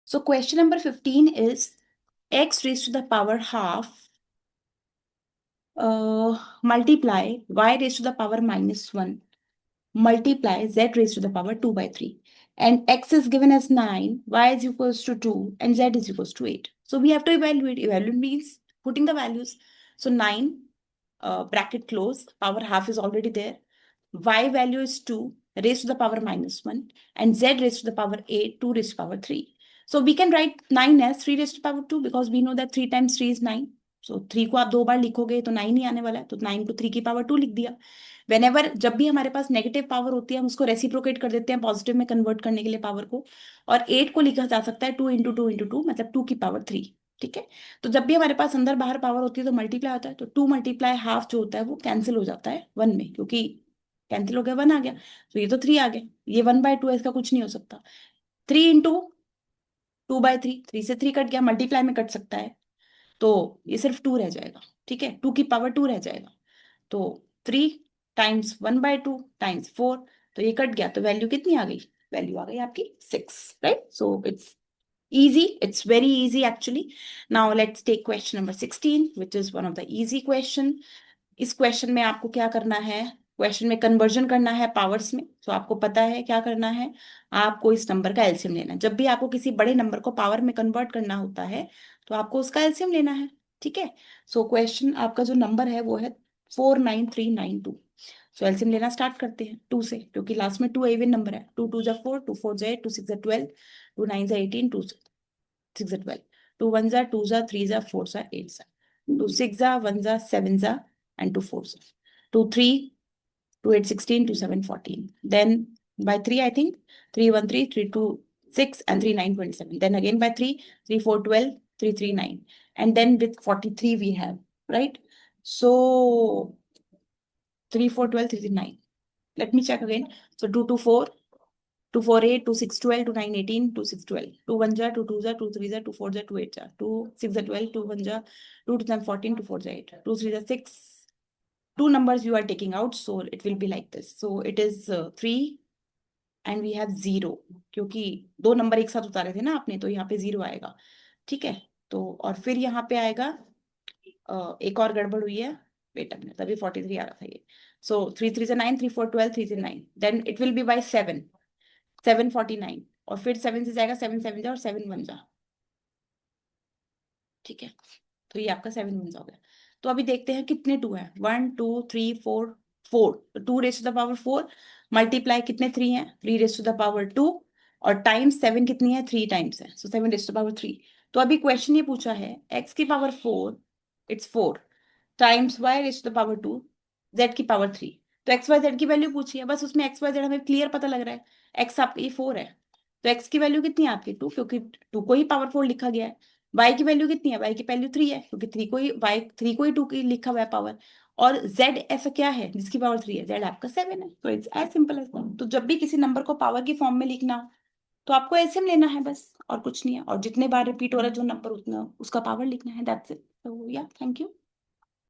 So question number 15 is x raised to the power half multiply y raised to the power minus 1 multiply z raised to the power 2 by 3. And x is given as 9, y is equals to 2, and z is equals to 8. So we have to evaluate. Evaluate means putting the values. So 9, bracket close, power half is already there. Y value is 2 raised to the power minus 1, and z raised to the power 8, 2 raised to the power 3. So we can write 9 as 3 raised to the power 2 because we know that 3 times 3 is 9. So 3 को आप 2 बार लिखोगे तो 9 ही आने वाला है, तो 9 को 3 की पावर 2 लिख दिया. वेनेवर जब भी हमारे पास नेगेटिव पावर होती है हम उसको रेसिप्रोकेट कर देते हैं पॉजिटिव में कन्वर्ट करने के लिए पावर को. और 8 को लिखा जा सकता है 2 इंटू 2 इंटू 2 मतलब 2 की पावर 3. ठीक है. तो जब भी हमारे पास अंदर बाहर पावर होती है तो मल्टीप्लाई होता है, तो 2 मल्टीप्लाई हाफ जो होता है वो कैंसिल हो जाता है 1 में, क्योंकि कैंसिल हो गया 1 आ गया. तो ये तो 3 आ गया, ये 1/2 है, इसका कुछ नहीं हो सकता. 3 इंटू 2/3, 3 से 3 कट गया, मल्टीप्लाई में कट सकता है, तो ये सिर्फ 2 रह जाएगा. ठीक है, 2 की पावर 2 रह जाएगा. तो 3 टाइम्स 1/2 टाइम्स 4, तो ये कट गया, तो वैल्यू कितनी आ गई? वैल्यू आ गई आपकी 6. Right. So it's easy, it's very easy actually. Now let's take question number 16, which is one of the easy question. इस क्वेश्चन में आपको क्या करना है? क्वेश्चन में कन्वर्जन करना है पावर्स में. तो आपको पता है क्या करना है, आपको इस नंबर का एलसीएम लेना है. जब भी आपको किसी बड़े नंबर को पावर में कन्वर्ट करना होता है तो आपको उसका एलसीएम लेना है. ठीक है. सो क्वेश्चन आपका जो नंबर है वो है 49392. सो एलसीएम लेना स्टार्ट करते हैं 2 से, क्योंकि लास्ट में 2 इवन नंबर है. 2 2 जा 4, 2 4 जा 8, 2 6 जा 12, 2 9 जा 18, 2 6 जा 12, 2 1 जा 2 जा 3 जा 4 जा 8 जा, 2 6 जा 1 जा 7 जा, and 2 4 जा 2 3, 2 8 16, 2 7 14. Then by 3 I think 3 1 3, 3 2 6, and 3 9 27. Then again by 3, 3 4 12, 3 3 9, and then with 43 we have, right? So 3 4 12, 3 3 9. Let me check again. So 2 2 4, 2 4 8, 2 6 12, 2 9 18, 2 6 12, 2 1 ja, 2 2 ja, 2 3 ja, 2 4 ja, 2 8 ja, 2 6 ja 12, 2 1 ja, 2 2 14, 2 4 ja 8, 2 3 ja 6. Two numbers you are taking out, so it will be like this. So it is 3 and we have 0, क्योंकि दो number एक साथ उतारे थे ना आपने, तो यहाँ पे 0 आएगा. ठीक है. तो और फिर यहाँ पे आएगा एक और गड़बड़ हुई है, वेट अ मिनट, तभी 43 आ रहा था ये. So 3 3 9, 3 4 12, 3 3 9, then it will be by 7 7 49, और फिर 7 से जाएगा 7 7 जा और 7 1 जा. ठीक है. तो ये आपका 7 1 जा हो गया. तो अभी देखते हैं कितने 2 है. 1 2 3 4 4, तो 2 raise to the power 4 multiply कितने 3 है, 3 रेज टू द पावर 2, और टाइम्स 7 कितनी है, 3 टाइम्स है, so 7 raise to the power 3. तो अभी क्वेश्चन ये पूछा है x की पावर 4, it's 4 times y raise to the power 2, z की पावर 3. तो x y z की वैल्यू पूछी है, बस उसमें x y z हमें क्लियर पता लग रहा है. x आपकी ये 4 है, तो x की वैल्यू कितनी है आपकी 2, क्योंकि 2 को ही पावर 4 लिखा गया है. y की वैल्यू कितनी है, y की वैल्यू 3 है, क्योंकि 3 को ही y 3 को ही 2 की लिखा हुआ है पावर. और z ऐसा क्या है जिसकी पावर 3 है, z आपका 7 है. तो it's as simple as that. तो जब भी किसी नंबर को पावर की फॉर्म में लिखना हो तो आपको एलसीएम लेना है बस, और कुछ नहीं है. और जितने बार रिपीट हो रहा है जो नंबर उतना उसका पावर लिखना है. That's it. तो या थैंक यू.